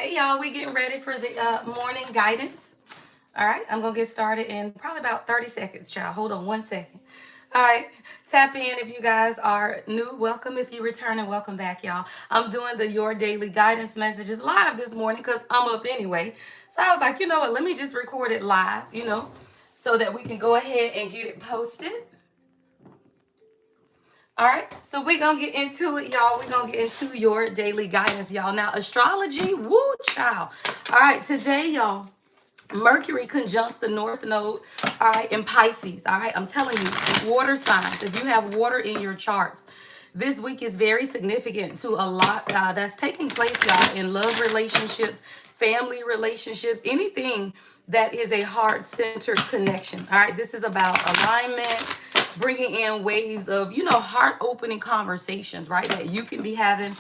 Hey y'all, we getting ready for the morning guidance. All right, I'm gonna get started in probably about 30 seconds, child. Hold on 1 second. All right, tap in if you guys are new. Welcome if you return and welcome back, y'all. I'm doing the Your Daily Guidance messages live this morning because I'm up anyway. So I was like, you know what, let me just record it live, so that we can go ahead and get it posted. All right, so we're gonna get into it, y'all. We're gonna get into your daily guidance, y'all. Now, astrology, woo, child. All right, today, y'all, Mercury conjuncts the North Node, all right, in Pisces, all right? I'm telling you, water signs, if you have water in your charts, this week is very significant to a lot that's taking place, y'all, in love relationships, family relationships, anything that is a heart-centered connection, all right? This is about alignment, bringing in waves of, heart-opening conversations, right, that you can be having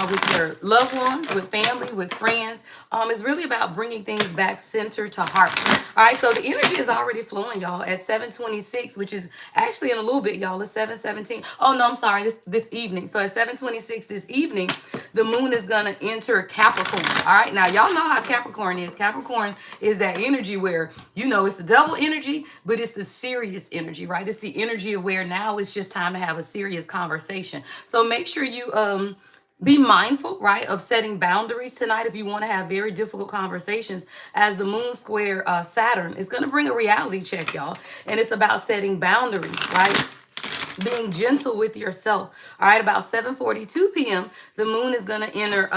with your loved ones, with family, with friends. It's really about bringing things back center to heart. All right, so the energy is already flowing, y'all, at 7:26, which is actually in a little bit, y'all. It's 7:17. Oh no, I'm sorry. This evening. So at 7:26 this evening, the moon is gonna enter Capricorn. All right, now y'all know how Capricorn is. Capricorn is that energy where it's the double energy, but it's the serious energy, right? It's the energy of where now it's just time to have a serious conversation. So make sure you be mindful, right, of setting boundaries tonight if you want to have very difficult conversations, as the moon square Saturn is going to bring a reality check, y'all. And it's about setting boundaries, right? Being gentle with yourself. All right, about 7:42 p.m., the moon is going to enter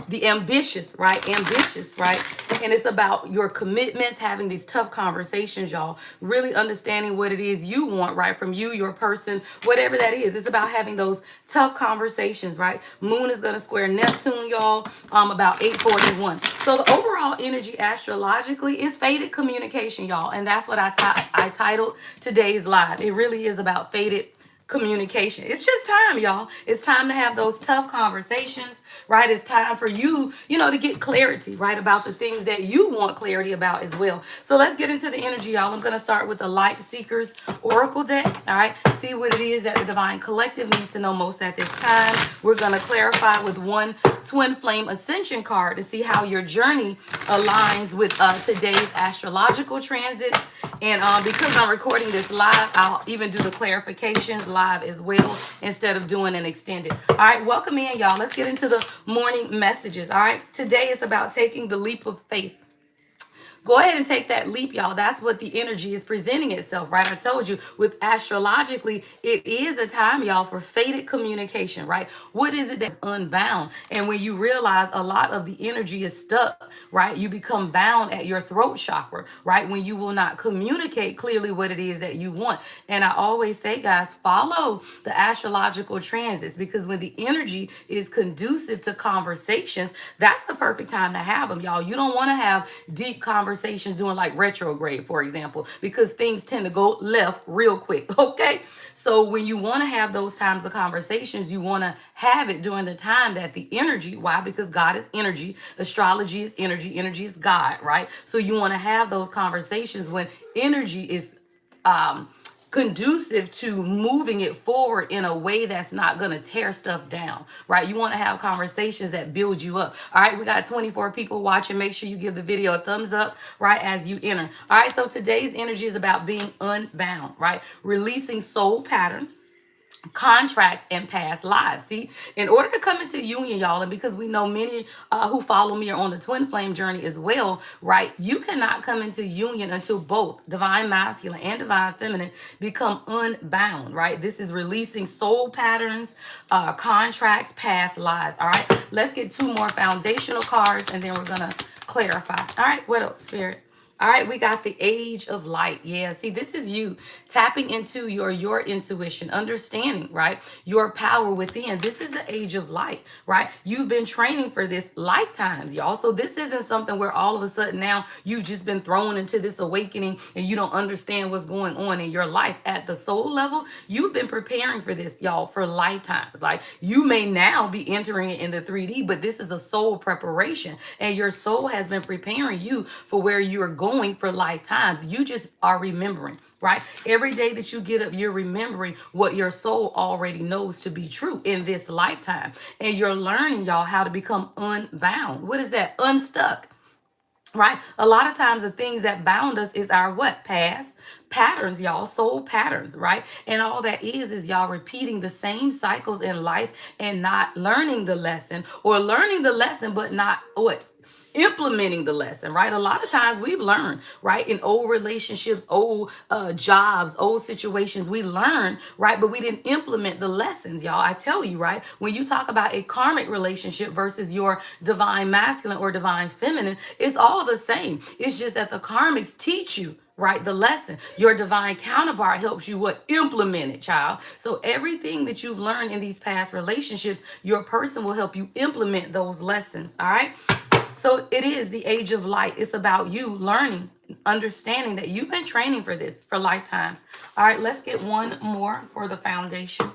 the ambitious, right? Ambitious, right? And it's about your commitments, having these tough conversations, y'all. Really understanding what it is you want, right? From you, your person, whatever that is. It's about having those tough conversations, right? Moon is going to square Neptune, y'all, about 8:41. So the overall energy astrologically is faded communication, y'all. And that's what I titled today's live. It really is about faded communication. It's just time, y'all. It's time to have those tough conversations, right? It's time for you, to get clarity, right, about the things that you want clarity about as well. So let's get into the energy, y'all. I'm going to start with the Light Seekers Oracle deck, all right? See what it is that the Divine Collective needs to know most at this time. We're going to clarify with one Twin Flame Ascension card to see how your journey aligns with today's astrological transits. And because I'm recording this live, I'll even do the clarifications live as well instead of doing an extended. All right, welcome in, y'all. Let's get into the morning messages. All right, today is about taking the leap of faith. Go ahead and take that leap, y'all. That's what the energy is presenting itself, right? I told you with astrologically, it is a time, y'all, for faded communication, right? What is it that's unbound? And when you realize a lot of the energy is stuck, right? You become bound at your throat chakra, right? When you will not communicate clearly what it is that you want. And I always say, guys, follow the astrological transits, because when the energy is conducive to conversations, that's the perfect time to have them, y'all. You don't want to have deep conversations doing like retrograde, for example, because things tend to go left real quick. Okay, so when you want to have those times of conversations, you want to have it during the time that the energy, why? Because God is energy, astrology is energy is God, right? So you want to have those conversations when energy is conducive to moving it forward in a way that's not going to tear stuff down, right? You want to have conversations that build you up. All right, we got 24 people watching. Make sure you give the video a thumbs up, right, as you enter. All right, so today's energy is about being unbound, right? Releasing soul patterns, contracts, and past lives. See, in order to come into union, y'all, and because we know many who follow me are on the twin flame journey as well, right? You cannot come into union until both divine masculine and divine feminine become unbound, right? This is releasing soul patterns, contracts, past lives. All right, let's get two more foundational cards and then we're gonna clarify. All right, what else, Spirit? All right, we got the Age of Light. Yeah, see, this is you tapping into your intuition, understanding, right? Your power within. This is the Age of Light, right? You've been training for this lifetimes, y'all. So this isn't something where all of a sudden now you've just been thrown into this awakening and you don't understand what's going on in your life. At the soul level, you've been preparing for this, y'all, for lifetimes. Like, you may now be entering it in the 3D, but this is a soul preparation, and your soul has been preparing you for where you're going for lifetimes. You just are remembering. right? Every day that you get up, you're remembering what your soul already knows to be true in this lifetime. And you're learning, y'all, how to become unbound. What is that? Unstuck. Right? A lot of times the things that bound us is our what? Past patterns, y'all, soul patterns, right? And all that is y'all repeating the same cycles in life and not learning the lesson, or learning the lesson but not what? Implementing the lesson, right? A lot of times we've learned, right, in old relationships, old jobs, old situations, we learn, right, but we didn't implement the lessons, y'all. I tell you, right, when you talk about a karmic relationship versus your divine masculine or divine feminine, it's all the same. It's just that the karmics teach you, right, the lesson. Your divine counterpart helps you what? Implement it, child. So everything that you've learned in these past relationships, your person will help you implement those lessons. All right. So it is the age of light. It's about you learning, understanding that you've been training for this for lifetimes. All right, let's get one more for the foundation.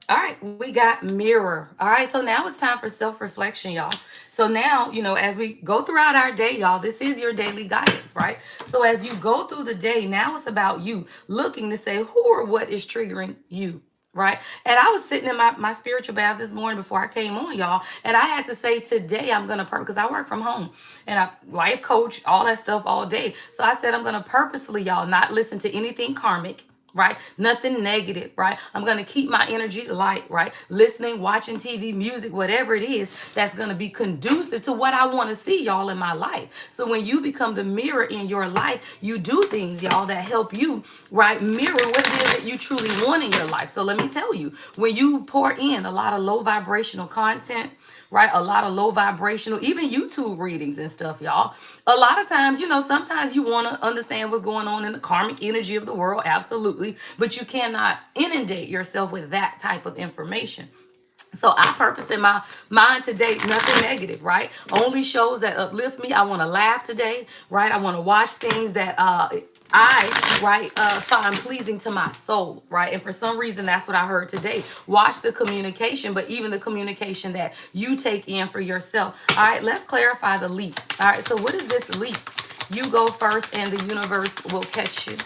All right, we got mirror. All right, so now it's time for self-reflection, y'all. So now, as we go throughout our day, y'all, this is your daily guidance, right? So as you go through the day, now it's about you looking to say who or what is triggering you. Right. And I was sitting in my spiritual bath this morning before I came on, y'all. And I had to say, today I'm going to, because I work from home and I life coach, all that stuff all day. So I said, I'm going to purposefully, y'all, not listen to anything karmic. Right? Nothing negative, right? I'm going to keep my energy light, right? Listening, watching TV, music, whatever it is that's going to be conducive to what I want to see, y'all, in my life. So when you become the mirror in your life, you do things, y'all, that help you, right? Mirror what it is that you truly want in your life. So let me tell you, when you pour in a lot of low vibrational content, right? A lot of low vibrational, even YouTube readings and stuff, y'all. A lot of times, sometimes you want to understand what's going on in the karmic energy of the world. Absolutely. But you cannot inundate yourself with that type of information. So I purposed in my mind today, nothing negative, right? Only shows that uplift me. I want to laugh today, right? I want to watch things that find pleasing to my soul, right? And for some reason, that's what I heard today. Watch the communication, but even the communication that you take in for yourself. All right, let's clarify the leap. All right, so what is this leap? You go first and the universe will catch you.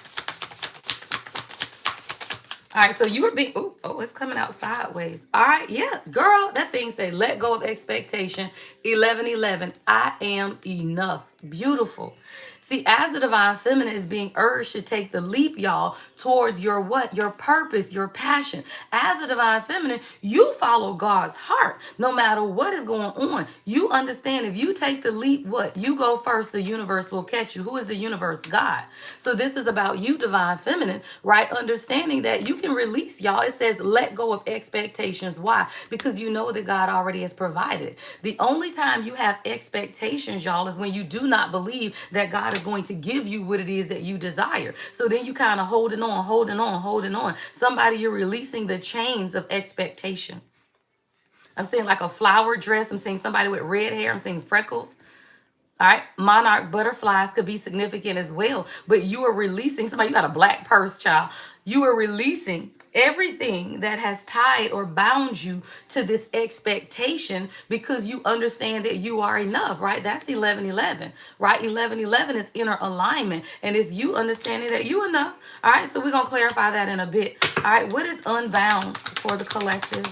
All right, so you were being, it's coming out sideways. All right, yeah, girl, that thing say, let go of expectation. 11:11, I am enough. Beautiful. See, as the divine feminine is being urged to take the leap, y'all, towards your what? Your purpose, your passion. As the divine feminine, you follow God's heart. No matter what is going on, you understand if you take the leap, what? You go first, the universe will catch you. Who is the universe? God. So this is about you, divine feminine, right? Understanding that you can release, y'all. It says, let go of expectations. Why? Because you know that God already has provided. The only time you have expectations, y'all, is when you do not believe that God is going to give you what it is that you desire. So then you kind of holding on. Somebody, you're releasing the chains of expectation. I'm seeing like a flower dress. I'm seeing somebody with red hair. I'm seeing freckles. All right. Monarch butterflies could be significant as well. But you are releasing somebody, you got a black purse, child. You are releasing everything that has tied or bound you to this expectation because you understand that you are enough, right? That's 11:11, right? 11:11 is inner alignment, and it's you understanding that you enough. All right. So we're going to clarify that in a bit. All right. What is unbound for the collective?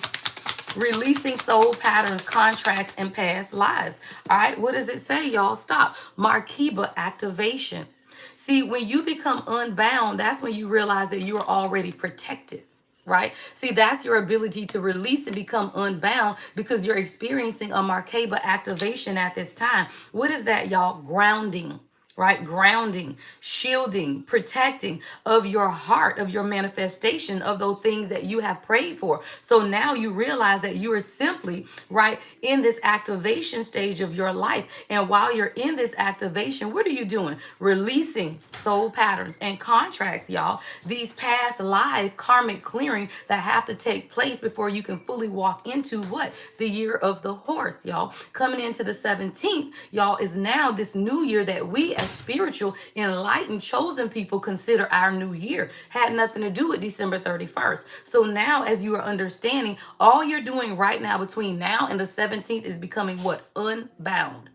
Releasing soul patterns, contracts, and past lives. All right, what does it say, y'all? Stop. Markiba activation. See, when you become unbound, that's when you realize that you are already protected, right? See, that's your ability to release and become unbound because you're experiencing a Markiba activation at this time. What is that, y'all? Grounding. Right? Grounding, shielding, protecting of your heart, of your manifestation of those things that you have prayed for. So now you realize that you are simply, right, in this activation stage of your life. And while you're in this activation, what are you doing? Releasing soul patterns and contracts, y'all. These past life karmic clearing that have to take place before you can fully walk into what? The year of the horse, y'all. Coming into the 17th, y'all, is now this new year that we as spiritual, enlightened, chosen people consider our new year. Had nothing to do with December 31st. So now, as you are understanding, all you're doing right now between now and the 17th is becoming what? Unbound.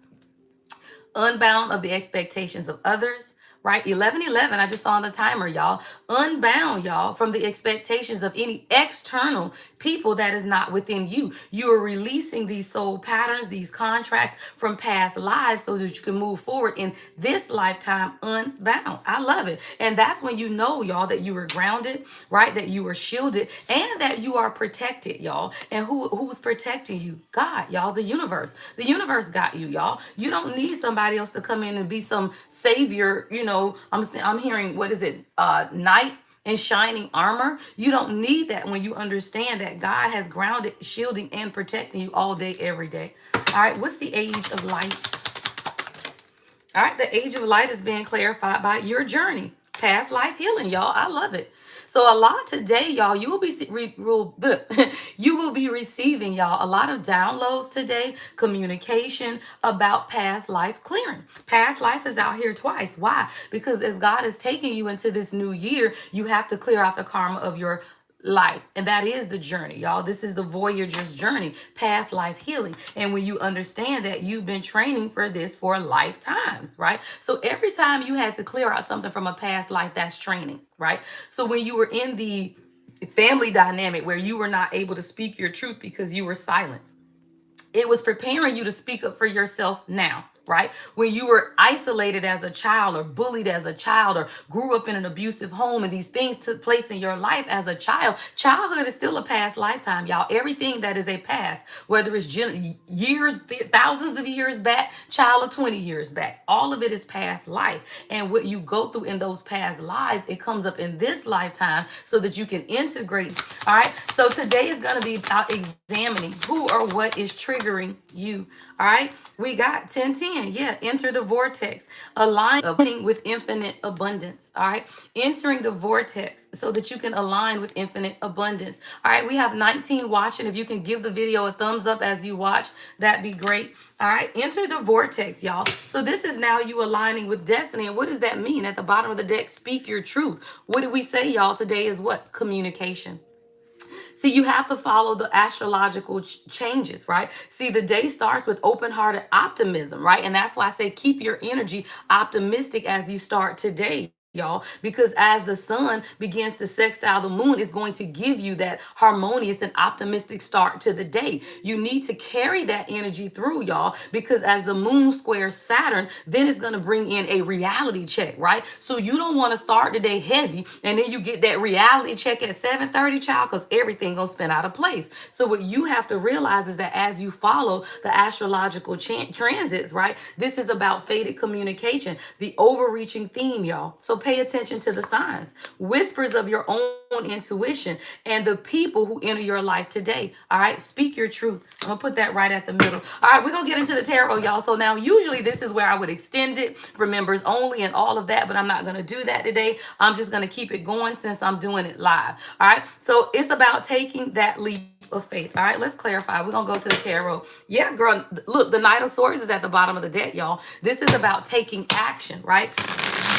unbound of the expectations of others, right? 11:11, I just saw on the timer, y'all. Unbound, y'all, from the expectations of any external people that is not within you. You are releasing these soul patterns, these contracts from past lives so that you can move forward in this lifetime unbound. I love it. And that's when you know, y'all, that you were grounded, right? That you were shielded and that you are protected, y'all. And who's protecting you? God, y'all, the universe. The universe got you, y'all. You don't need somebody else to come in and be some savior. You know, I'm hearing, what is it? Knight in shining armor. You don't need that when you understand that God has grounded, shielding, and protecting you all day, every day. All right, what's the age of light? All right, the age of light is being clarified by your journey, past life healing, y'all. I love it. So a lot today, y'all, you will be you will be receiving, y'all, a lot of downloads today, communication about past life clearing. Past life is out here twice. Why? Because as God is taking you into this new year, you have to clear out the karma of your life, and that is the journey, y'all. This is the voyager's journey, past life healing. And when you understand that, you've been training for this for lifetimes, right? So every time you had to clear out something from a past life, that's training, right? So when you were in the family dynamic where you were not able to speak your truth because you were silenced, it was preparing you to speak up for yourself now, right? When you were isolated as a child or bullied as a child or grew up in an abusive home and these things took place in your life as a child, childhood is still a past lifetime, y'all. Everything that is a past, whether it's years, thousands of years back, child of 20 years back, all of it is past life. And what you go through in those past lives, it comes up in this lifetime so that you can integrate. All right. So today is going to be about examining who or what is triggering you. All right. We got 1010. Yeah. Enter the vortex. Aligning with infinite abundance. All right. Entering the vortex so that you can align with infinite abundance. All right. We have 19 watching. If you can give the video a thumbs up as you watch, that'd be great. All right. Enter the vortex, y'all. So this is now you aligning with destiny. And what does that mean? At the bottom of the deck, speak your truth. What did we say, y'all? Today is what? Communication. See, you have to follow the astrological changes, right? See, the day starts with open-hearted optimism, right? And that's why I say keep your energy optimistic as you start today, y'all, because as the sun begins to sextile the moon, it's going to give you that harmonious and optimistic start to the day. You need to carry that energy through, y'all, because as the moon squares Saturn, then it's going to bring in a reality check, right? So you don't want to start the day heavy and then you get that reality check at 7:30, child, because everything gonna spin out of place. So what you have to realize is that as you follow the astrological transits, right, this is about fated communication, the overreaching theme, y'all. So pay attention to the signs, whispers of your own intuition, and the people who enter your life today. All right, speak your truth. I'm gonna put that right at the middle. All right, we're gonna get into the tarot, y'all. So now usually this is where I would extend it for members only and all of that, but I'm not gonna do that today. I'm just gonna keep it going since I'm doing it live. All right, so it's about taking that leap of faith. All right, let's clarify. We're gonna go to the tarot. Yeah, girl, look, the Knight of Swords is at the bottom of the deck, y'all. This is about taking action, right?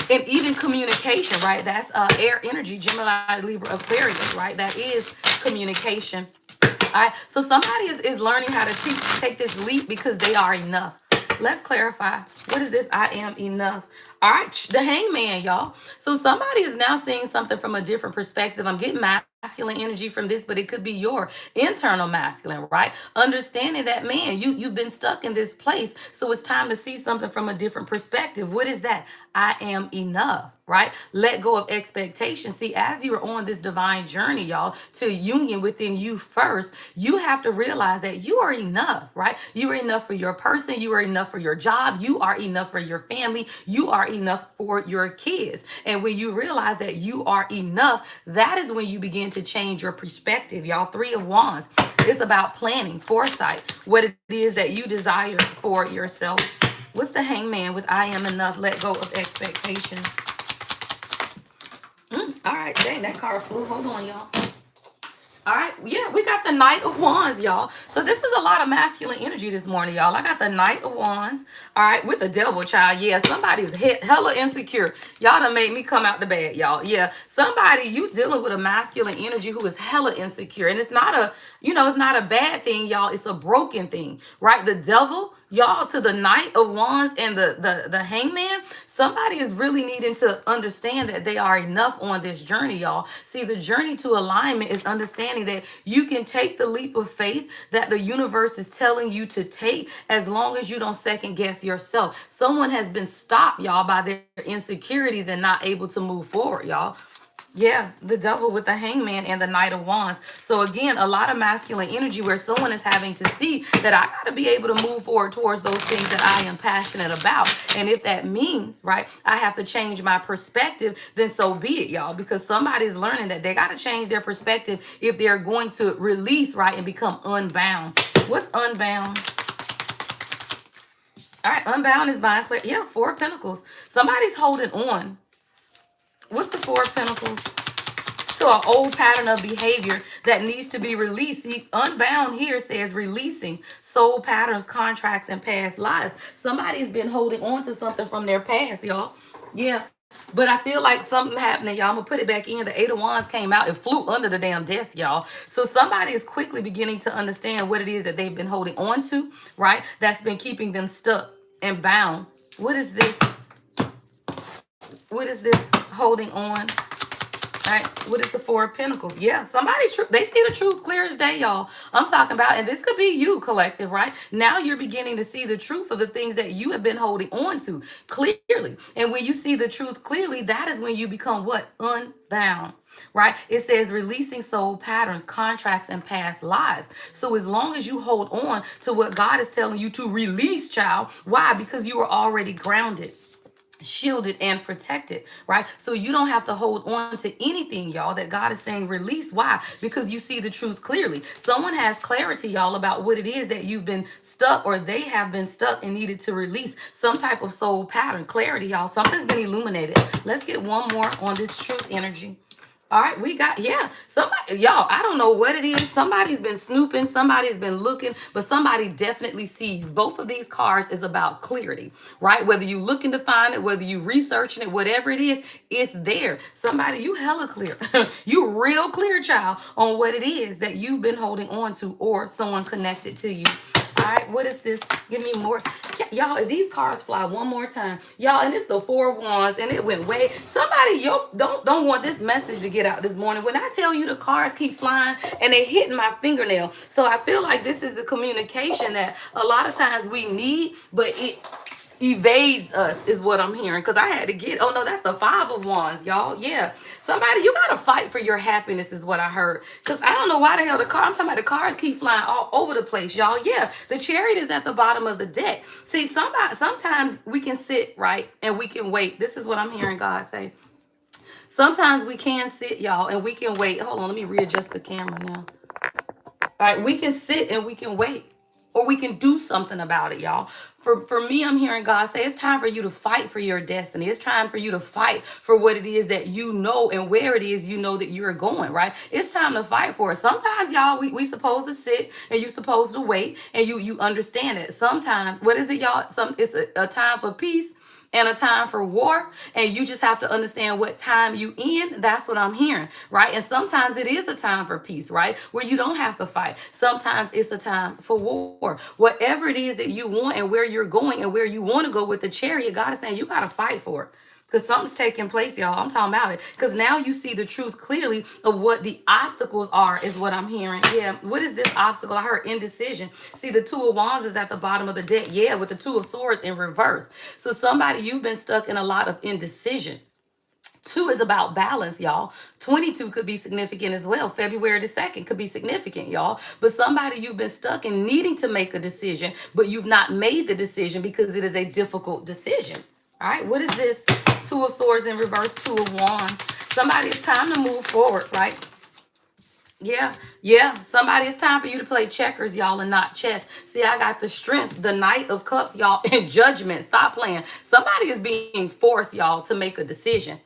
And even communication, right? That's air energy, Gemini, Libra, Aquarius, right? That is communication. All right. So somebody is learning how to take this leap because they are enough. Let's clarify. What is this? I am enough. All right. The Hangman, y'all. So somebody is now seeing something from a different perspective. I'm getting masculine energy from this, but it could be your internal masculine, right? Understanding that, man, you've been stuck in this place. So it's time to see something from a different perspective. What is that? I am enough, right? Let go of expectations. See, as you're on this divine journey, y'all, to union within you first, you have to realize that you are enough, right? You are enough for your person. You are enough for your job. You are enough for your family. You are enough for your kids. And when you realize that you are enough, that is when you begin to change your perspective, y'all. Three of Wands. It's about planning, foresight, what it is that you desire for yourself. What's the Hangman with I am enough? Let go of expectations. All right, dang, that card flew. Hold on, y'all. All right, yeah, we got the Knight of Wands, y'all. So this is a lot of masculine energy this morning, y'all. I got the Knight of Wands, all right, with the Devil, child. Yeah, somebody's hella insecure. Y'all done made me come out the bed, y'all. Yeah, somebody, you dealing with a masculine energy who is hella insecure. And it's not a, it's not a bad thing, y'all. It's a broken thing, right? The Devil, y'all, to the Knight of Wands and the Hangman. Somebody is really needing to understand that they are enough on this journey, y'all. See, the journey to alignment is understanding that you can take the leap of faith that the universe is telling you to take, as long as you don't second guess yourself. Someone has been stopped, y'all, by their insecurities and not able to move forward, y'all. Yeah, the devil with the Hangman and the Knight of Wands. So again, a lot of masculine energy where someone is having to see that I got to be able to move forward towards those things that I am passionate about. And if that means, right, I have to change my perspective, then so be it, y'all. Because somebody's learning that they got to change their perspective if they're going to release, right, and become unbound. What's unbound? All right, unbound is buying clear. Yeah, Four of Pentacles. Somebody's holding on. What's the Four of Pentacles? To an old pattern of behavior that needs to be released. See, unbound here says releasing soul patterns, contracts, and past lives. Somebody's been holding on to something from their past, y'all. Yeah. But I feel like something happening, y'all. I'm going to put it back in. The Eight of Wands came out. It flew under the damn desk, y'all. So somebody is quickly beginning to understand what it is that they've been holding on to, right? That's been keeping them stuck and bound. What is this? What is this holding on? All right, what is the Four of Pentacles? Yeah, somebody, they see the truth clear as day, y'all. I'm talking about, and this could be you, collective, right? Now you're beginning to see the truth of the things that you have been holding on to clearly. And when you see the truth clearly, that is when you become what? Unbound, right? It says releasing soul patterns, contracts, and past lives. So as long as you hold on to what God is telling you to release, child, why? Because you are already grounded, shielded, and protected, right? So you don't have to hold on to anything, y'all, that God is saying release. Why? Because you see the truth clearly. Someone has clarity, y'all, about what it is that you've been stuck, or they have been stuck and needed to release some type of soul pattern. Clarity, y'all. Something's been illuminated. Let's get one more on this truth energy. All right, we got, yeah, somebody, y'all, I don't know what it is. Somebody's been snooping, somebody's been looking, but somebody definitely sees. Both of these cards is about clarity, right? Whether you looking to find it, whether you researching it, whatever it is, it's there. Somebody, you hella clear. You real clear, child, on what it is that you've been holding on to, or someone connected to you. All right, what is this? Give me more. Y'all, if these cards fly one more time, y'all, and it's the Four of Wands, and it went way. Somebody, yo, don't want this message to get out this morning. When I tell you the cards keep flying and they hitting my fingernail, so I feel like this is the communication that a lot of times we need, but it evades us, is what I'm hearing. Because I had to get, oh no, that's the Five of Wands, y'all. Yeah, somebody, you gotta fight for your happiness, is what I heard. Because I don't know why the hell I'm talking about, the cards keep flying all over the place, y'all. Yeah, the Chariot is at the bottom of the deck. See, sometimes we can sit, right, and we can wait. This is what I'm hearing God say. Sometimes we can sit, y'all, and we can wait. Hold on, let me readjust the camera now. All right, we can sit and we can wait, or we can do something about it, y'all. For me, I'm hearing God say it's time for you to fight for your destiny. It's time for you to fight for what it is that you know, and where it is you know that you're going, right? It's time to fight for it. Sometimes, y'all, we supposed to sit and you supposed to wait, and you understand it. Sometimes, what is it, y'all? It's a time for peace and a time for war, and you just have to understand what time you in. That's what I'm hearing, right? And sometimes it is a time for peace, right, where you don't have to fight. Sometimes it's a time for war. Whatever it is that you want and where you're going and where you want to go with the Chariot, God is saying you got to fight for it. Because something's taking place, y'all. I'm talking about it. Because now you see the truth clearly of what the obstacles are, is what I'm hearing. Yeah. What is this obstacle? I heard indecision. See, the Two of Wands is at the bottom of the deck. Yeah, with the Two of Swords in reverse. So somebody, you've been stuck in a lot of indecision. 2 is about balance, y'all. 22 could be significant as well. February the 2nd could be significant, y'all. But somebody, you've been stuck in needing to make a decision, but you've not made the decision because it is a difficult decision. All right, what is this? 2 of Swords in reverse, 2 of Wands. Somebody, it's time to move forward, right? Yeah. Somebody, it's time for you to play checkers, y'all, and not chess. See, I got the Strength, the Knight of Cups, y'all, and Judgment. Stop playing. Somebody is being forced, y'all, to make a decision.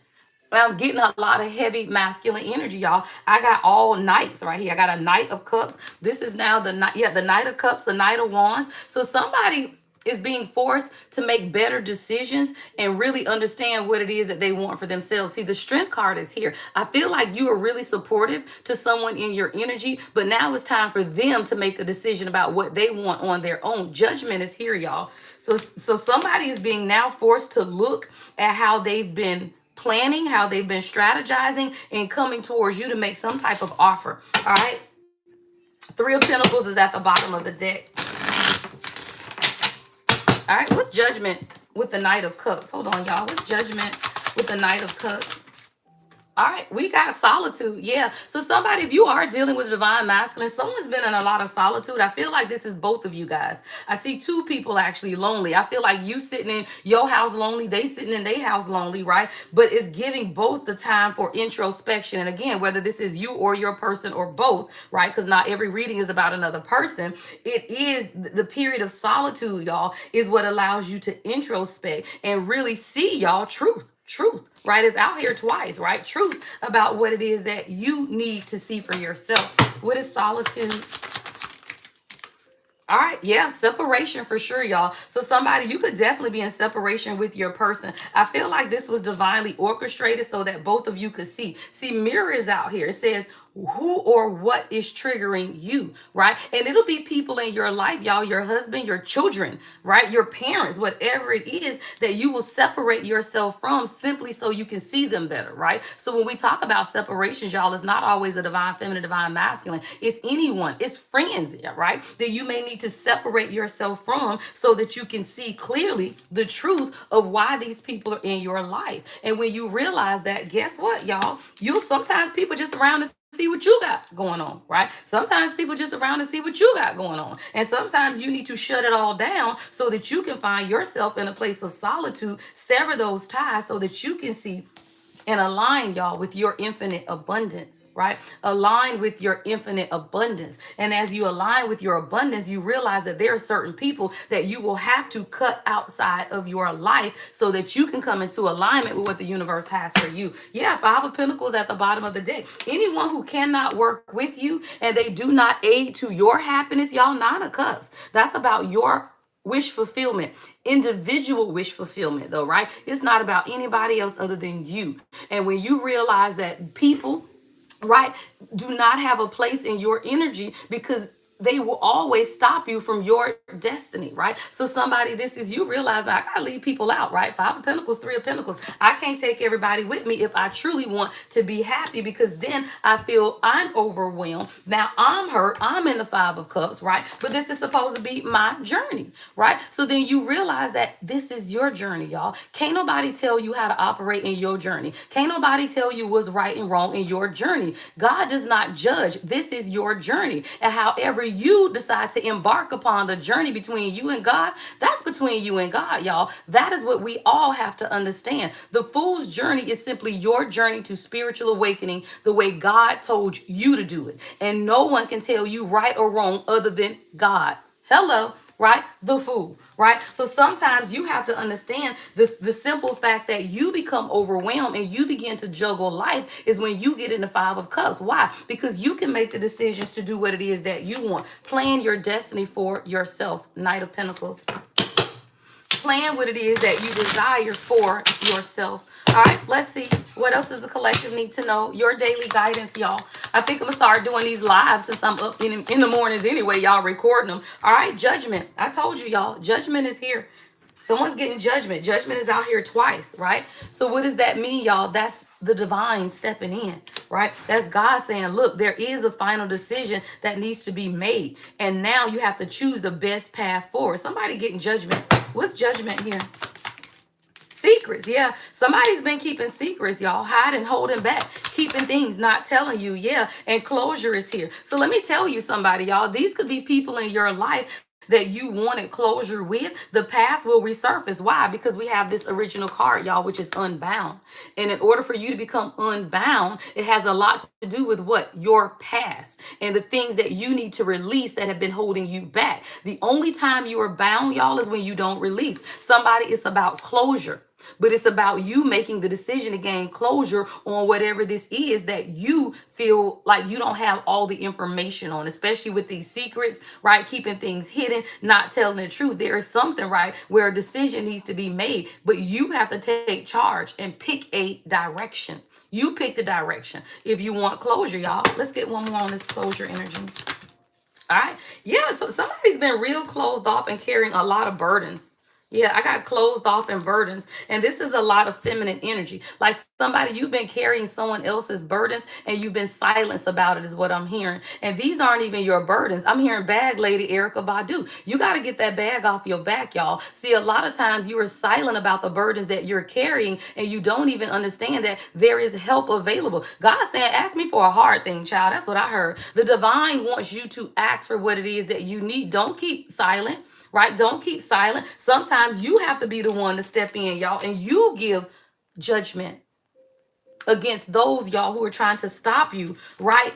I'm getting a lot of heavy masculine energy, y'all. I got all knights right here. I got a Knight of Cups. This is now the Knight, the Knight of Cups, the Knight of Wands. So somebody, is being forced to make better decisions and really understand what it is that they want for themselves. See, the strength card is here. I feel like you are really supportive to someone in your energy, but now it's time for them to make a decision about what they want on their own. Judgment is here, y'all. So somebody is being now forced to look at how they've been planning, how they've been strategizing, and coming towards you to make some type of offer. All right. Three of Pentacles is at the bottom of the deck. All right, what's Judgment with the Knight of Cups? Hold on, y'all. What's Judgment with the Knight of Cups? All right, we got solitude. Yeah. So somebody, if you are dealing with divine masculine, someone's been in a lot of solitude. I feel like this is both of you guys. I see two people actually lonely. I feel like you sitting in your house lonely, they sitting in their house lonely, right? But it's giving both the time for introspection. And again, whether this is you or your person or both, right? Because not every reading is about another person. It is the period of solitude, y'all, is what allows you to introspect and really see, y'all, truth, right, is out here twice, right? Truth about what it is that you need to see for yourself. What is solitude? All right, yeah, separation for sure, y'all. So somebody, you could definitely be in separation with your person. I feel like this was divinely orchestrated so that both of you could see. See, mirror is out here. It says, who or what is triggering you, right? And it'll be people in your life, y'all, your husband, your children, right? Your parents, whatever it is that you will separate yourself from simply so you can see them better, right? So when we talk about separations, y'all, it's not always a divine feminine, divine masculine. It's anyone, it's friends, right? That you may need to separate yourself from so that you can see clearly the truth of why these people are in your life. And when you realize that, guess what, y'all? You'll sometimes people just around to see what you got going on, right? Sometimes people just around to see what you got going on. And sometimes you need to shut it all down so that you can find yourself in a place of solitude, sever those ties so that you can see and align, y'all, with your infinite abundance, right? Align with your infinite abundance. And as you align with your abundance, you realize that there are certain people that you will have to cut outside of your life so that you can come into alignment with what the universe has for you. Yeah, Five of Pentacles at the bottom of the deck. Anyone who cannot work with you and they do not aid to your happiness, y'all, Nine of Cups. That's about your wish fulfillment, individual wish fulfillment, though, right? It's not about anybody else other than you. And when you realize that people, right, do not have a place in your energy because they will always stop you from your destiny, right? So somebody, this is you realize I gotta leave people out, right? Five of Pentacles, Three of Pentacles. I can't take everybody with me if I truly want to be happy because then I feel I'm overwhelmed. Now I'm hurt. I'm in the Five of Cups, right? But this is supposed to be my journey, right? So then you realize that this is your journey, y'all. Can't nobody tell you how to operate in your journey. Can't nobody tell you what's right and wrong in your journey. God does not judge. This is your journey. And however you decide to embark upon the journey between you and God, that's between you and God, y'all. That is what we all have to understand. The fool's journey is simply your journey to spiritual awakening the way God told you to do it. And no one can tell you right or wrong other than God. Hello. Right? The fool, right? So sometimes you have to understand the simple fact that you become overwhelmed and you begin to juggle life is when you get in the Five of Cups. Why? Because you can make the decisions to do what it is that you want. Plan your destiny for yourself. Knight of Pentacles. Plan what it is that you desire for yourself. All right, let's see. What else does the collective need to know? Your daily guidance, y'all. I think I'm going to start doing these lives since I'm up in the mornings anyway, y'all, recording them. All right, judgment. I told you, y'all, judgment is here. Someone's getting judgment. Judgment is out here twice, right? So what does that mean, y'all? That's the divine stepping in, right? That's God saying, look, there is a final decision that needs to be made. And now you have to choose the best path forward. Somebody getting judgment. What's judgment here? Secrets, yeah. Somebody's been keeping secrets, y'all. Hiding, holding back, keeping things, not telling you, yeah. And closure is here. So let me tell you somebody, y'all. These could be people in your life that you wanted closure with. The past will resurface. Why? Because we have this original card, y'all, which is unbound. And in order for you to become unbound, it has a lot to do with what? Your past and the things that you need to release that have been holding you back. The only time you are bound, y'all, is when you don't release. Somebody, it's about closure. But it's about you making the decision to gain closure on whatever this is that you feel like you don't have all the information on, especially with these secrets, right? Keeping things hidden, not telling the truth. There is something, right, where a decision needs to be made, but you have to take charge and pick a direction. You pick the direction if you want closure, y'all. Let's get one more on this closure energy. All right. Yeah, so somebody's been real closed off and carrying a lot of burdens. Yeah, I got closed off and burdens. And this is a lot of feminine energy. Like somebody, you've been carrying someone else's burdens and you've been silenced about it, is what I'm hearing. And these aren't even your burdens. I'm hearing bag lady Erica Badu. You got to get that bag off your back, y'all. See, a lot of times you are silent about the burdens that you're carrying and you don't even understand that there is help available. God's saying, ask me for a hard thing, child. That's what I heard. The divine wants you to ask for what it is that you need. Don't keep silent. Right? Don't keep silent. Sometimes you have to be the one to step in, y'all, and you give judgment against those, y'all, who are trying to stop you, right,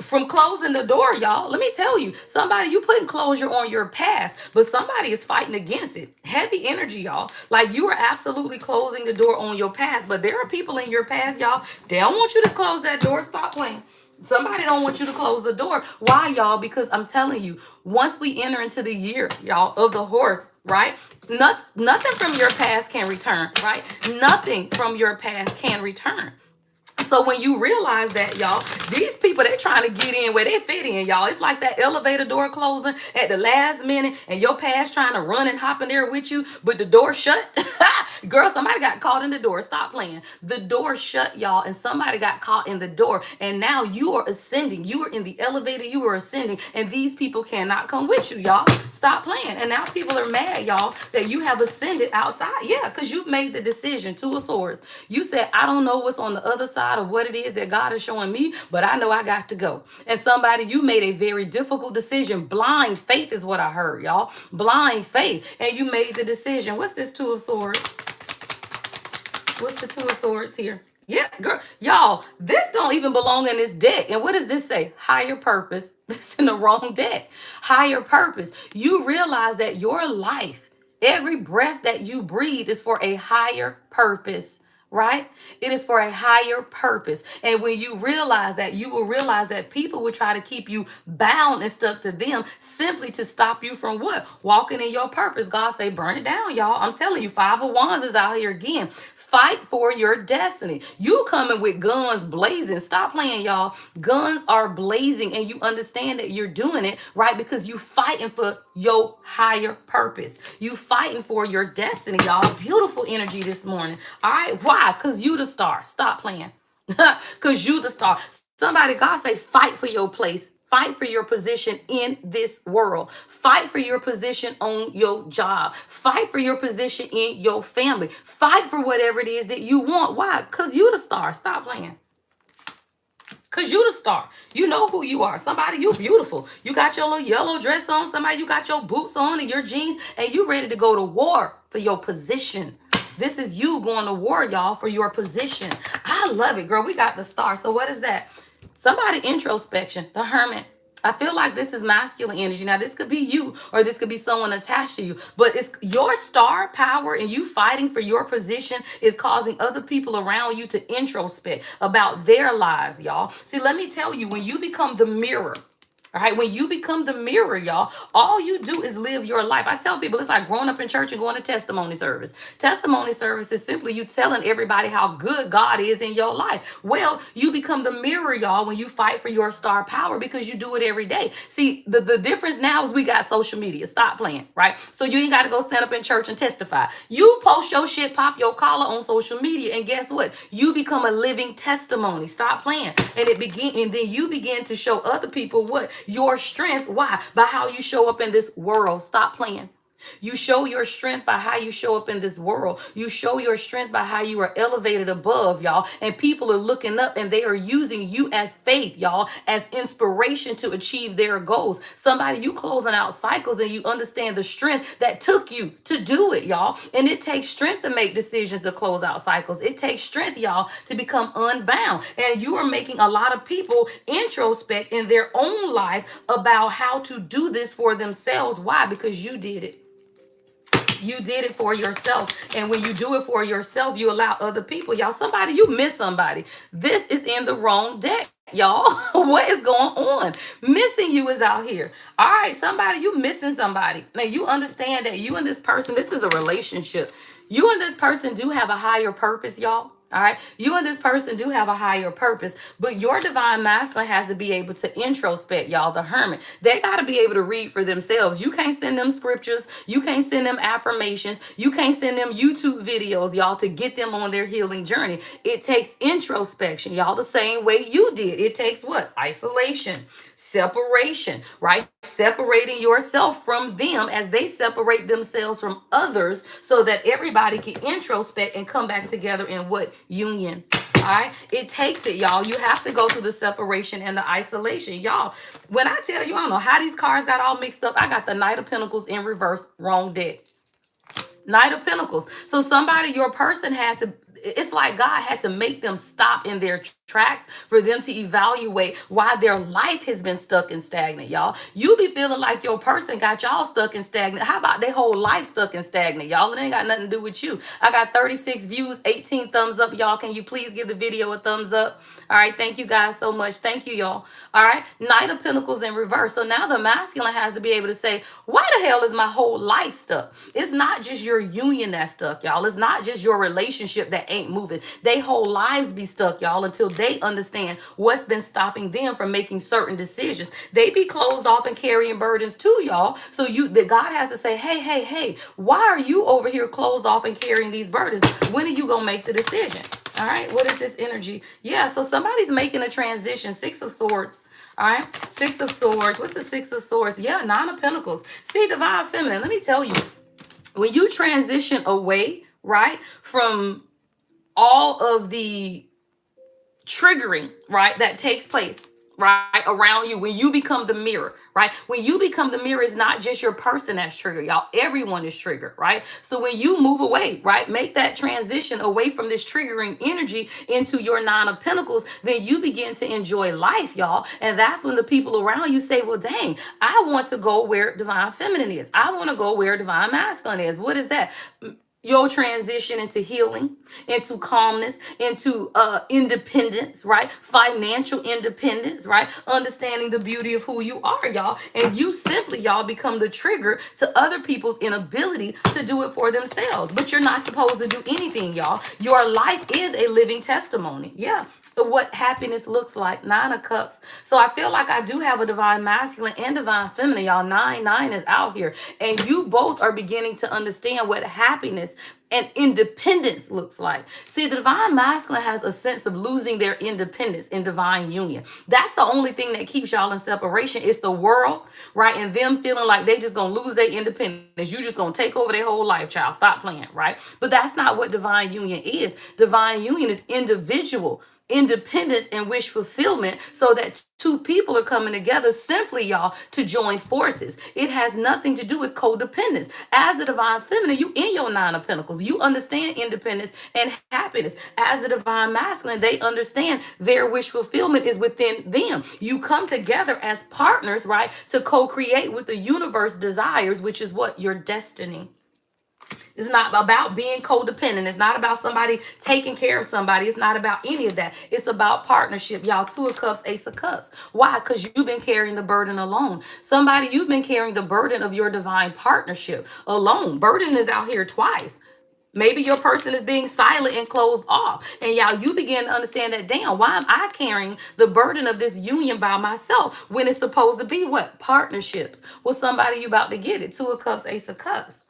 from closing the door, y'all. Let me tell you, somebody, you putting closure on your past, but somebody is fighting against it. Heavy energy, y'all. Like you are absolutely closing the door on your past, but there are people in your past, y'all, they don't want you to close that door. Stop playing. Somebody don't want you to close the door. Why, y'all? Because I'm telling you, once we enter into the year, y'all, of the horse, right? Nothing from your past can return, right? Nothing from your past can return. So when you realize that, y'all, these people, they trying to get in where they fit in, y'all. It's like that elevator door closing at the last minute and your past trying to run and hop in there with you, but the door shut. Girl, somebody got caught in the door. Stop playing. The door shut, y'all, and somebody got caught in the door. And now you are ascending. You are in the elevator. You are ascending. And these people cannot come with you, y'all. Stop playing. And now people are mad, y'all, that you have ascended outside. Yeah, because you've made the decision. Two of Swords. You said, I don't know what's on the other side of what it is that God is showing me, but I know I got to go. And somebody, you made a very difficult decision. Blind faith is what I heard, y'all. Blind faith. And you made the decision. What's this Two of Swords? What's the Two of Swords here? Yeah, girl, y'all, this don't even belong in this deck. And what does this say? Higher purpose. This in the wrong deck. Higher purpose. You realize that your life, every breath that you breathe is for a higher purpose. Right? It is for a higher purpose. And when you realize that, you will realize that people will try to keep you bound and stuck to them simply to stop you from what? Walking in your purpose. God say, burn it down, y'all. I'm telling you, Five of Wands is out here again. Fight for your destiny. You coming with guns blazing. Stop playing, y'all. Guns are blazing and you understand that you're doing it, right? Because you fighting for your higher purpose. You fighting for your destiny, y'all. Beautiful energy this morning. All right. Why? Because you the star. Stop playing. Because you the star. Somebody, God say, fight for your place. Fight for your position in this world. Fight for your position on your job. Fight for your position in your family. Fight for whatever it is that you want. Why? Because you the star. Stop playing. Because you the star. You know who you are. Somebody, you beautiful. You got your little yellow dress on. Somebody, you got your boots on and your jeans. And you ready to go to war for your position. This is you going to war, y'all, for your position. I love it, girl. We got the star. So what is that? Somebody introspection, the Hermit. I feel like this is masculine energy. Now, this could be you or this could be someone attached to you, but it's your star power and you fighting for your position is causing other people around you to introspect about their lives, y'all. See, let me tell you, when you become the mirror, all right, when you become the mirror, y'all, all you do is live your life. I tell people it's like growing up in church and going to testimony service. Testimony service is simply you telling everybody how good God is in your life. Well, you become the mirror, y'all, when you fight for your star power because you do it every day. See, the difference now is we got social media. Stop playing, right? So you ain't got to go stand up in church and testify. You post your shit, pop your collar on social media, and guess what? You become a living testimony. Stop playing. And then you begin to show other people what? Your strength. Why? By how you show up in this world. Stop playing. You show your strength by how you show up in this world. You show your strength by how you are elevated above, y'all. And people are looking up and they are using you as faith, y'all, as inspiration to achieve their goals. Somebody, you closing out cycles and you understand the strength that took you to do it, y'all. And it takes strength to make decisions to close out cycles. It takes strength, y'all, to become unbound. And you are making a lot of people introspect in their own life about how to do this for themselves. Why? Because you did it. You did it for yourself. And when you do it for yourself, you allow other people. Y'all, somebody, you miss somebody. This is in the wrong deck. Y'all, what is going on? Missing you is out here. All right, somebody, you missing somebody. Now you understand that you and this person, this is a relationship. You and this person do have a higher purpose, y'all. All right. You and this person do have a higher purpose, but your divine masculine has to be able to introspect, y'all, the hermit. They got to be able to read for themselves. You can't send them scriptures. You can't send them affirmations. You can't send them YouTube videos, y'all, to get them on their healing journey. It takes introspection, y'all, the same way you did. It takes what? Isolation, separation, right? Separating yourself from them as they separate themselves from others so that everybody can introspect and come back together in what? Union. All right. It takes it, y'all. You have to go through the separation and the isolation. Y'all, when I tell you, I don't know how these cards got all mixed up. I got the Knight of Pentacles in reverse, wrong deck. Knight of Pentacles. So somebody, your person had to, it's like God had to make them stop in their tracks for them to evaluate why their life has been stuck and stagnant, y'all. You be feeling like your person got y'all stuck and stagnant. How about their whole life stuck and stagnant, y'all? It ain't got nothing to do with you. I got 36 views, 18 thumbs up, y'all. Can you please give the video a thumbs up? All right, thank you guys so much. Thank you, y'all. All right, Knight of Pentacles in reverse. So now the masculine has to be able to say, why the hell is my whole life stuck? It's not just your union that's stuck, y'all. It's not just your relationship that ain't moving. They whole lives be stuck, y'all, until they understand what's been stopping them from making certain decisions. They be closed off and carrying burdens too, y'all. So that God has to say, hey, why are you over here closed off and carrying these burdens? When are you going to make the decision? All right, what is this energy? Yeah, so somebody's making a transition. Six of Swords. All right, Six of Swords. What's the Six of Swords? Yeah, Nine of Pentacles. See, Divine Feminine, let me tell you, when you transition away, right, from all of the triggering, right, that takes place, right, around you, when you become the mirror, right? When you become the mirror, it's not just your person that's triggered, y'all. Everyone is triggered, right? So when you move away, right, make that transition away from this triggering energy into your Nine of Pentacles, then you begin to enjoy life, y'all. And that's when the people around you say, well, dang, I want to go where Divine Feminine is. I want to go where Divine Masculine is. What is that? Your transition into healing, into calmness, into independence, right? Financial independence, right? Understanding the beauty of who you are, y'all. And you simply, y'all, become the trigger to other people's inability to do it for themselves. But you're not supposed to do anything, y'all. Your life is a living testimony. Yeah. What happiness looks like. Nine of Cups. So I feel like I do have a Divine Masculine and Divine Feminine, y'all. 9 is out here, and you both are beginning to understand what happiness and independence looks like. See, the Divine Masculine has a sense of losing their independence in divine union. That's the only thing that keeps y'all in separation. It's the world, right? And them feeling like they just gonna lose their independence. You just gonna take over their whole life, child. Stop playing, right? But that's not what divine union is. Divine union is individual independence and wish fulfillment, so that two people are coming together simply, y'all, to join forces. It has nothing to do with codependence. As the Divine Feminine, you in your Nine of Pentacles, you understand independence and happiness. As the Divine Masculine, they understand their wish fulfillment is within them. You come together as partners, right, to co-create with the universe desires, which is what? Your destiny. It's not about being codependent. It's not about somebody taking care of somebody. It's not about any of that. It's about partnership, y'all. Two of Cups, Ace of Cups. Why? Because you've been carrying the burden alone. Somebody, you've been carrying the burden of your divine partnership alone. Burden is out here twice. Maybe your person is being silent and closed off. And y'all, you begin to understand that, damn, why am I carrying the burden of this union by myself when it's supposed to be what? Partnerships with somebody you about to get it. Two of Cups, Ace of Cups.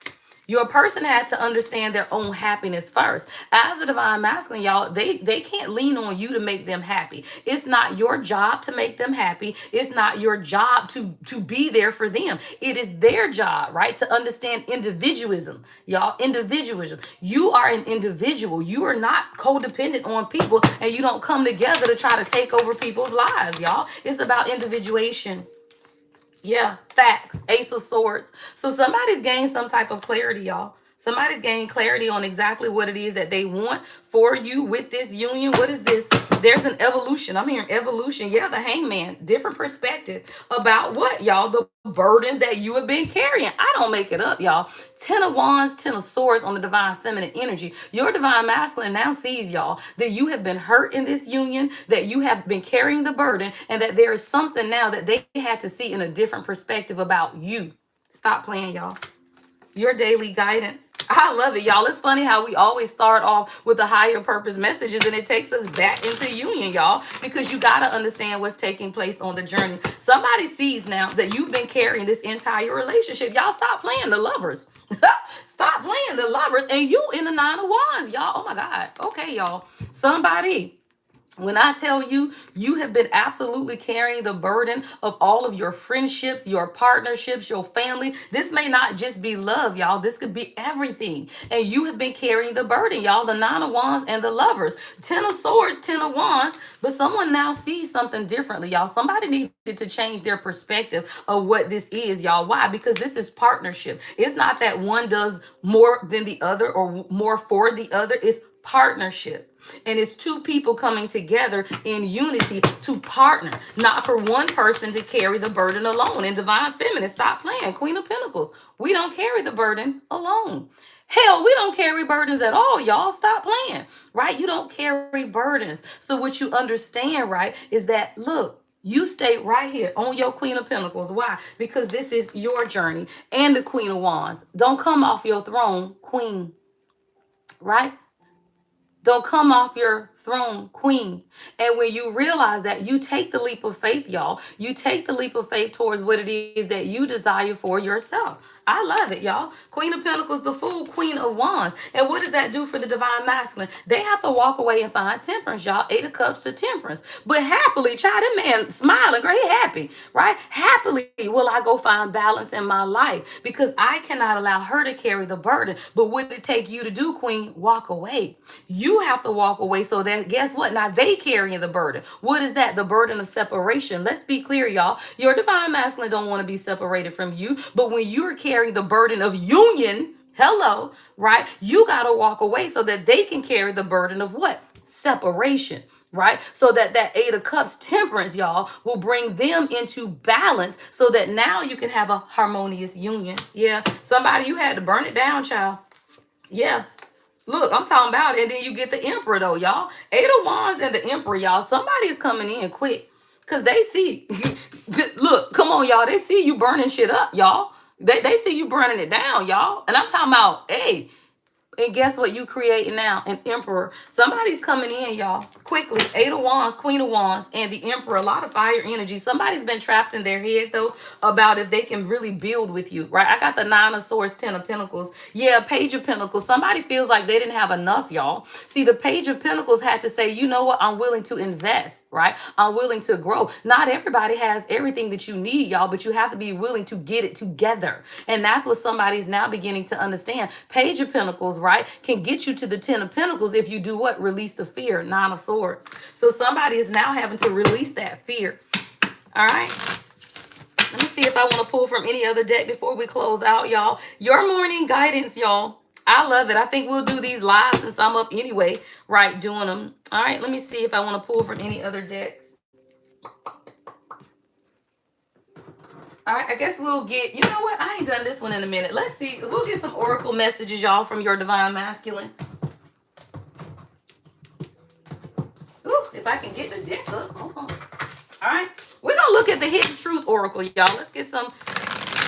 Your person had to understand their own happiness first. As a Divine Masculine, y'all, they can't lean on you to make them happy. It's not your job to make them happy. It's not your job to be there for them. It is their job, right, to understand individualism, y'all. Individualism. You are an individual. You are not codependent on people, and you don't come together to try to take over people's lives, y'all. It's about individuation. Yeah, facts. Ace of Swords. So somebody's gained some type of clarity, y'all. Somebody's gaining clarity on exactly what it is that they want for you with this union. What is this? There's an evolution. I'm hearing evolution. Yeah, the hangman. Different perspective about what, y'all? The burdens that you have been carrying. I don't make it up, y'all. 10 of wands, 10 of swords on the divine feminine energy. Your divine masculine now sees, y'all, that you have been hurt in this union, that you have been carrying the burden, and that there is something now that they had to see in a different perspective about you. Stop playing, y'all. Your daily guidance. I love it, y'all. It's funny how we always start off with the higher purpose messages and it takes us back into union, y'all, because you got to understand what's taking place on the journey. Somebody sees now that you've been carrying this entire relationship. Y'all stop playing the lovers. Stop playing the lovers. And you in the 9 of wands, y'all. Oh my God. Okay, y'all. Somebody, when I tell you, you have been absolutely carrying the burden of all of your friendships, your partnerships, your family. This may not just be love, y'all. This could be everything. And you have been carrying the burden, y'all. The 9 of wands and the lovers. 10 of swords, 10 of wands. But someone now sees something differently, y'all. Somebody needed to change their perspective of what this is, y'all. Why? Because this is partnership. It's not that one does more than the other or more for the other. It's partnership. And it's two people coming together in unity to partner, not for one person to carry the burden alone. In divine feminine, stop playing. Queen of Pentacles, we don't carry the burden alone. Hell, we don't carry burdens at all, y'all. Stop playing, right? You don't carry burdens. So what you understand, right, is that, look, you stay right here on your Queen of Pentacles. Why? Because this is your journey. And the Queen of Wands. Don't come off your throne, Queen, right? Don't come off your throne, Queen. And when you realize that, you take the leap of faith, y'all. You take the leap of faith towards what it is that you desire for yourself. I love it, y'all. Queen of Pentacles, the Fool, Queen of Wands. And what does that do for the divine masculine? They have to walk away and find temperance, y'all. 8 of Cups to temperance. But happily, child, that man smiling, girl, he happy, right? Happily will I go find balance in my life because I cannot allow her to carry the burden. But what did it take you to do, Queen? Walk away. You have to walk away so that, guess what? Now they carrying the burden. What is that? The burden of separation. Let's be clear, y'all. Your divine masculine don't want to be separated from you. But when you're carrying the burden of union, hello, right? You got to walk away so that they can carry the burden of what? Separation, right? So that 8 of Cups, temperance, y'all, will bring them into balance so that now you can have a harmonious union. Yeah. Somebody, you had to burn it down, child. Yeah. Look, I'm talking about it. And then you get the Emperor, though, y'all. 8 of Wands and the Emperor, y'all. Somebody's coming in quick because they see. Look, come on, y'all. They see you burning shit up, y'all. They see you burning it down, y'all. And I'm talking about, hey, and guess what you creating now? An Emperor. Somebody's coming in, y'all. Quickly. 8 of Wands, Queen of Wands, and the Emperor. A lot of fire energy. Somebody's been trapped in their head, though, about if they can really build with you, right? I got the 9 of Swords, 10 of Pentacles. Yeah, Page of Pentacles. Somebody feels like they didn't have enough, y'all. See, the Page of Pentacles had to say, you know what? I'm willing to invest, right? I'm willing to grow. Not everybody has everything that you need, y'all, but you have to be willing to get it together. And that's what somebody's now beginning to understand. Page of Pentacles, right, can get you to the 10 of Pentacles if you do what? Release the fear. 9 of Swords. So somebody is now having to release that fear. All right. Let me see if I want to pull from any other deck before we close out, y'all. Your morning guidance, y'all. I love it. I think we'll do these live since I'm up anyway, right, doing them. All right. Let me see if I want to pull from any other decks. All right, I guess we'll get, you know what? I ain't done this one in a minute. Let's see. We'll get some oracle messages, y'all, from your divine masculine. Ooh, if I can get the deck up. Hold on. All right. We're going to look at the Hidden Truth Oracle, y'all. Let's get some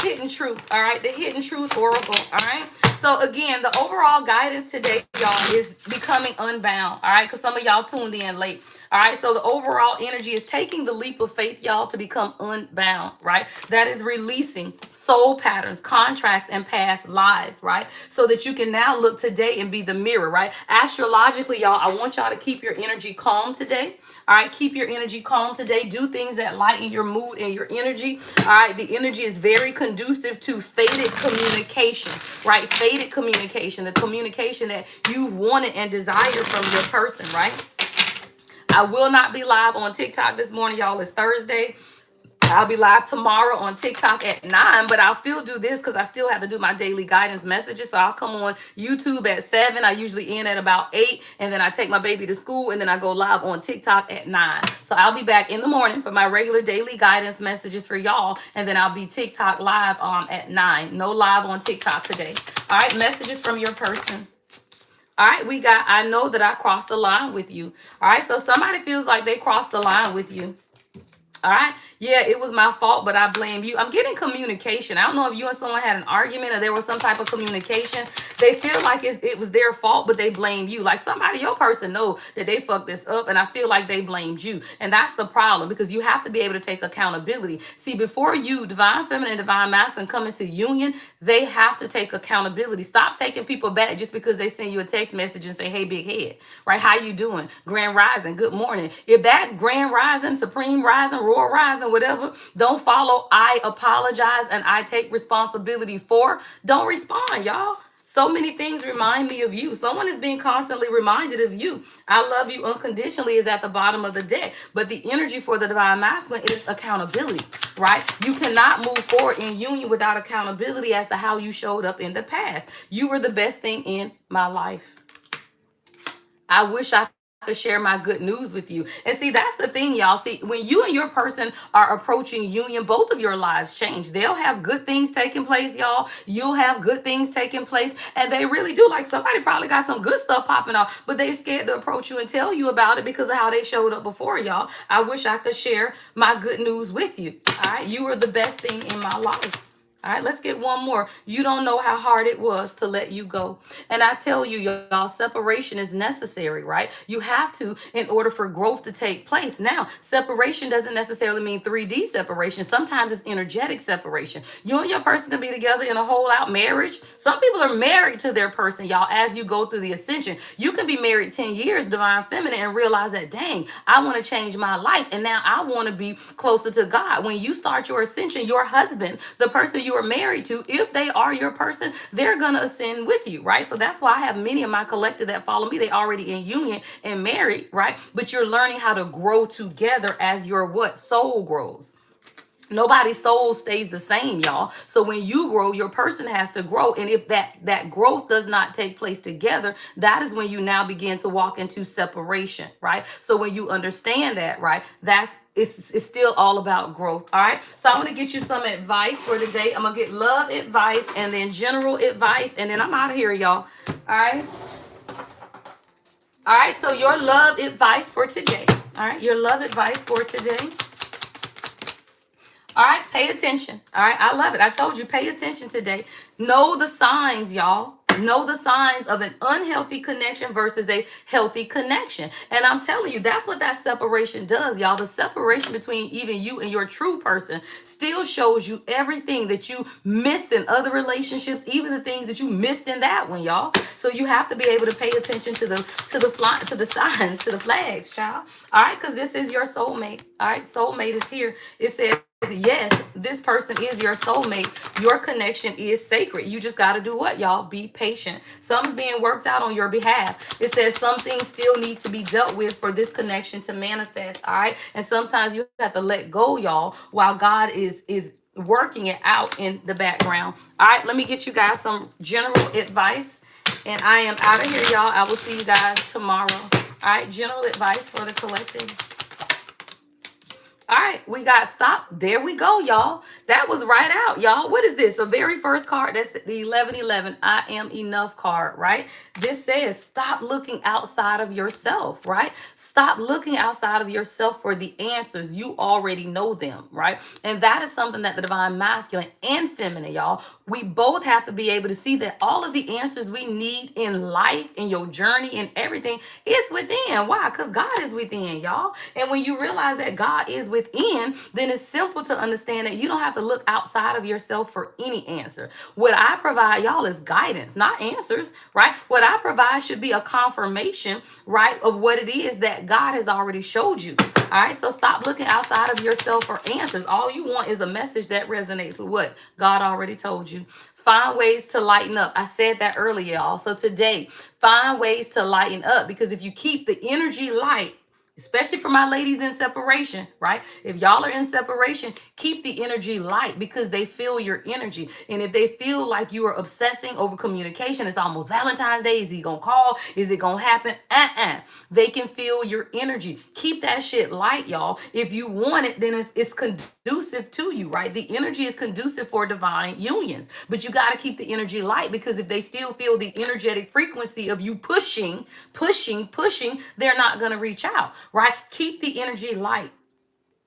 Hidden Truth. All right. The Hidden Truth Oracle. All right. So, again, the overall guidance today, y'all, is becoming unbound. All right. Because some of y'all tuned in late. All right, so the overall energy is taking the leap of faith, y'all, to become unbound, right? That is releasing soul patterns, contracts, and past lives, right? So that you can now look today and be the mirror, right? Astrologically, y'all, I want y'all to keep your energy calm today. All right, keep your energy calm today. Do things that lighten your mood and your energy. All right, the energy is very conducive to faded communication, right? Faded communication, the communication that you've wanted and desired from your person, right? I will not be live on TikTok this morning, y'all. It's Thursday. I'll be live tomorrow on TikTok at 9, but I'll still do this because I still have to do my daily guidance messages. So I'll come on YouTube at 7. I usually end at about 8, and then I take my baby to school, and then I go live on TikTok at 9. So I'll be back in the morning for my regular daily guidance messages for y'all, and then I'll be TikTok live at 9. No live on TikTok today. All right, messages from your person. All right, we got, I know that I crossed the line with you. All right, so somebody feels like they crossed the line with you. All right. Yeah, it was my fault, but I blame you. I'm getting communication. I don't know if you and someone had an argument or there was some type of communication. They feel like it was their fault, but they blame you. Like somebody, your person know that they fucked this up, and I feel like they blamed you. And that's the problem, because you have to be able to take accountability. See, before you, divine feminine and divine masculine, come into union, they have to take accountability. Stop taking people back just because they send you a text message and say, hey, big head, right? How you doing? Grand rising, good morning. If that grand rising, supreme rising, royal rising, whatever, don't follow, I apologize and I take responsibility for, don't respond, y'all. So many things remind me of you. Someone is being constantly reminded of you. I love you unconditionally is at the bottom of the deck. But the energy for the divine masculine is accountability, right? You cannot move forward in union without accountability as to how you showed up in the past. You were the best thing in my life. I wish I could share my good news with you. And see, that's the thing, y'all. See, when you and your person are approaching union, both of your lives change. They'll have good things taking place, y'all. You'll have good things taking place. And they really do. Like somebody probably got some good stuff popping off, but they're scared to approach you and tell you about it because of how they showed up before, y'all. I wish I could share my good news with you. All right. You were the best thing in my life. All right, let's get one more. You don't know how hard it was to let you go. And I tell you, y'all, separation is necessary, right? You have to in order for growth to take place. Now, separation doesn't necessarily mean 3D separation. Sometimes it's energetic separation. You and your person can be together in a whole out marriage. Some people are married to their person, y'all, as you go through the ascension. You can be married 10 years, divine feminine, and realize that, dang, I want to change my life. And now I want to be closer to God. When you start your ascension, your husband, the person you are married to, if they are your person, they're gonna ascend with you, right? So that's why I have many of my collective that follow me. They already in union and married, right? But you're learning how to grow together as your what? Soul grows. Nobody's soul stays the same, y'all. So when you grow, your person has to grow. And if that growth does not take place together, that is when you now begin to walk into separation, right? So when you understand that, right, it's still all about growth. All right. So I'm going to get you some advice for the day. I'm going to get love advice and then general advice. And then I'm out of here, y'all. All right. All right. So your love advice for today. All right. Your love advice for today. All right, pay attention. All right, I love it. I told you, pay attention today. Know the signs, y'all. Know the signs of an unhealthy connection versus a healthy connection. And I'm telling you, that's what that separation does, y'all. The separation between even you and your true person still shows you everything that you missed in other relationships, even the things that you missed in that one, y'all. So you have to be able to pay attention to the signs, to the flags, child. All right, because this is your soulmate. All right, soulmate is here. It says, yes, this person is your soulmate. Your connection is sacred. You just got to do what, y'all? Be patient. Something's being worked out on your behalf. It says some things still need to be dealt with for this connection to manifest. All right. And sometimes you have to let go, y'all, while God is working it out in the background. All right. Let me get you guys some general advice. And I am out of here, y'all. I will see you guys tomorrow. All right. General advice for the collective. All right, we got stop. There we go, y'all. That was right out, y'all. What is this? The very first card, that's the 1111, I am enough card, right? This says stop looking outside of yourself, right? Stop looking outside of yourself for the answers. You already know them, right? And that is something that the divine masculine and feminine, y'all, we both have to be able to see that all of the answers we need in life, in your journey, and everything is within. Why? Because God is within, y'all. And when you realize that God is within, then it's simple to understand that you don't have to look outside of yourself for any answer. What I provide, y'all, is guidance, not answers, right? What I provide should be a confirmation, right, of what it is that God has already showed you. All right, so stop looking outside of yourself for answers. All you want is a message that resonates with what God already told you. Find ways to lighten up. I said that earlier, y'all. So today, find ways to lighten up, because if you keep the energy light, especially for my ladies in separation, right? If y'all are in separation, keep the energy light because they feel your energy. And if they feel like you are obsessing over communication, it's almost Valentine's Day. Is he gonna call? Is it gonna happen? They can feel your energy. Keep that shit light, y'all. If you want it, then it's conducive to you, right? The energy is conducive for divine unions. But you got to keep the energy light because if they still feel the energetic frequency of you pushing, they're not going to reach out, right? Keep the energy light.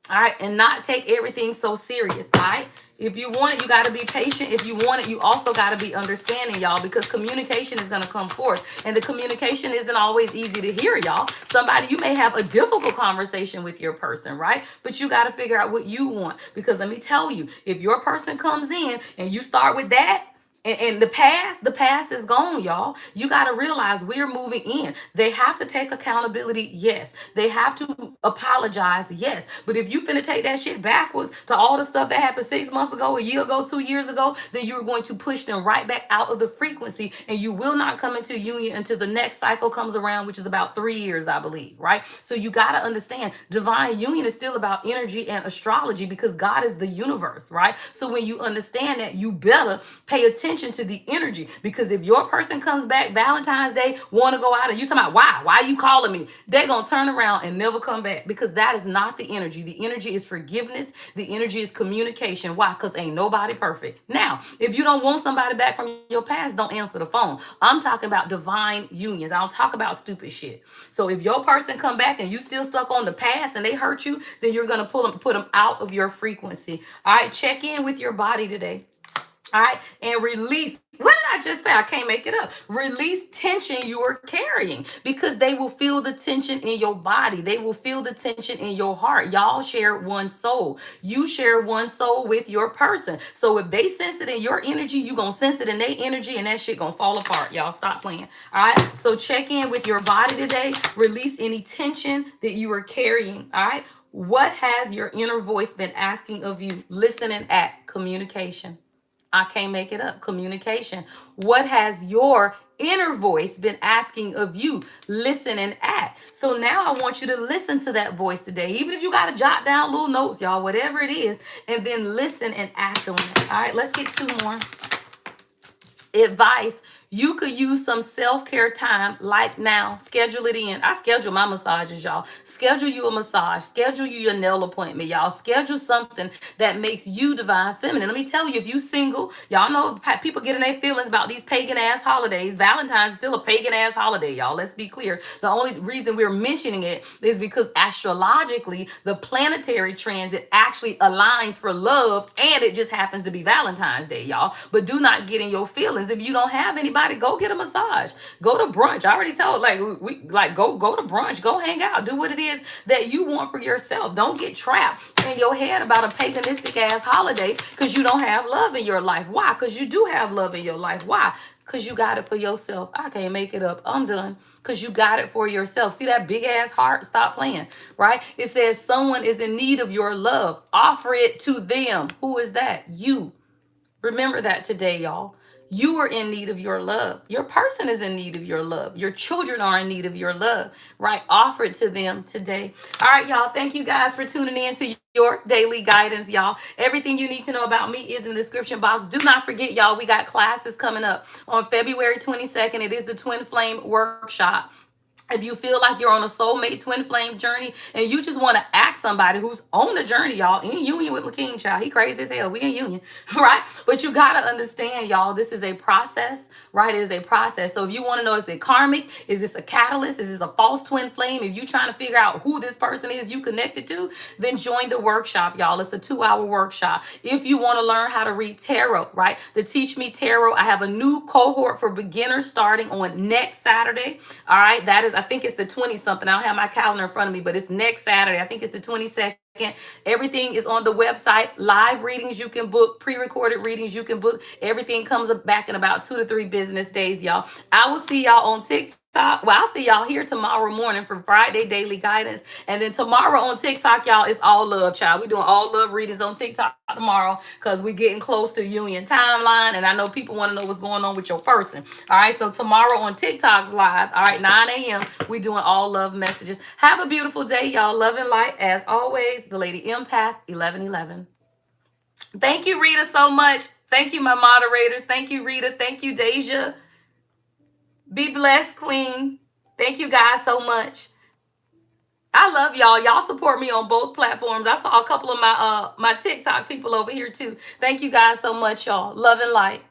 All right, and not take everything so serious. All right, if you want it, you got to be patient. If you want it, you also got to be understanding, y'all, because communication is going to come forth, and the communication isn't always easy to hear, y'all. Somebody, you may have a difficult conversation with your person, right? But you got to figure out what you want, because let me tell you, if your person comes in and you start with that, and the past is gone, y'all. You got to realize we're moving in. They have to take accountability, yes. They have to apologize, yes. But if you finna take that shit backwards to all the stuff that happened 6 months ago, a year ago, 2 years ago, then you're going to push them right back out of the frequency, and you will not come into union until the next cycle comes around, which is about 3 years, I believe, right? So you got to understand, divine union is still about energy and astrology because God is the universe, right? So when you understand that, you better pay attention to the energy, because if your person comes back Valentine's Day, want to go out, and you talking about why are you calling me, they're gonna turn around and never come back, because that is not the energy. The energy is forgiveness. The energy is communication. Why? Because ain't nobody perfect. Now, if you don't want somebody back from your past, don't answer the phone. I'm talking about divine unions. I don't talk about stupid shit. So if your person come back and you still stuck on the past and they hurt you, then you're gonna put them out of your frequency. All right, check in with your body today. All right, and release. What did I just say? I can't make it up. Release tension you are carrying, because they will feel the tension in your body. They will feel the tension in your heart. Y'all share one soul. You share one soul with your person. So if they sense it in your energy, you going to sense it in their energy, and that shit going to fall apart. Y'all stop playing. All right, so check in with your body today. Release any tension that you are carrying. All right, what has your inner voice been asking of you? Listen and act. Communication. I can't make it up. Communication. What has your inner voice been asking of you? Listen and act. So now I want you to listen to that voice today, even if you got to jot down little notes, y'all, whatever it is, and then listen and act on it. All right, let's get 2 more. Advice. You could use some self-care time like now. Schedule it in. I schedule my massages, y'all. Schedule you a massage. Schedule you your nail appointment, y'all. Schedule something that makes you divine feminine. Let me tell you, if you single, y'all know people getting their feelings about these pagan-ass holidays. Valentine's is still a pagan-ass holiday, y'all. Let's be clear. The only reason we're mentioning it is because astrologically, the planetary transit actually aligns for love, and it just happens to be Valentine's Day, y'all. But do not get in your feelings. If you don't have anybody, go get a massage. Go to brunch. I already told, go to brunch. Go hang out. Do what it is that you want for yourself. Don't get trapped in your head about a paganistic ass holiday because you don't have love in your life. Why? Because you do have love in your life. Why? Because you got it for yourself. I can't make it up. I'm done. Because you got it for yourself. See that big ass heart? Stop playing, right? It says someone is in need of your love. Offer it to them. Who is that? You. Remember that today, y'all. You are in need of your love. Your person is in need of your love. Your children are in need of your love, right? Offer it to them today. All right, y'all. Thank you guys for tuning in to your daily guidance, y'all. Everything you need to know about me is in the description box. Do not forget, y'all, we got classes coming up on February 22nd. It is the Twin Flame Workshop. If you feel like you're on a soulmate twin flame journey and you just want to ask somebody who's on the journey, y'all, in union with my king child, he crazy as hell. We in union, right? But you got to understand, y'all, this is a process, right? It is a process. So if you want to know, is it karmic? Is this a catalyst? Is this a false twin flame? If you're trying to figure out who this person is you connected to, then join the workshop, y'all. It's a 2-hour workshop. If you want to learn how to read tarot, right? The Teach Me Tarot, I have a new cohort for beginners starting on next Saturday. All right. That is, I think it's the 20 something. I don't have my calendar in front of me, but it's next Saturday. I think it's the 22nd. Everything is on the website. Live readings you can book, pre-recorded readings you can book. Everything comes back in about 2 to 3 business days, y'all. I will see y'all on TikTok. Well, I'll see y'all here tomorrow morning for Friday Daily Guidance. And then tomorrow on TikTok, y'all, it's all love, child. We're doing all love readings on TikTok tomorrow because we're getting close to union timeline. And I know people want to know what's going on with your person. All right. So tomorrow on TikTok's live, all right, 9 a.m., we doing all love messages. Have a beautiful day, y'all. Love and light. As always, the Lady Empath, 1111. Thank you, Rita, so much. Thank you, my moderators. Thank you, Rita. Thank you, Deja. Be blessed, Queen. Thank you guys so much. I love y'all. Y'all support me on both platforms. I saw a couple of my TikTok people over here too. Thank you guys so much, y'all. Love and light.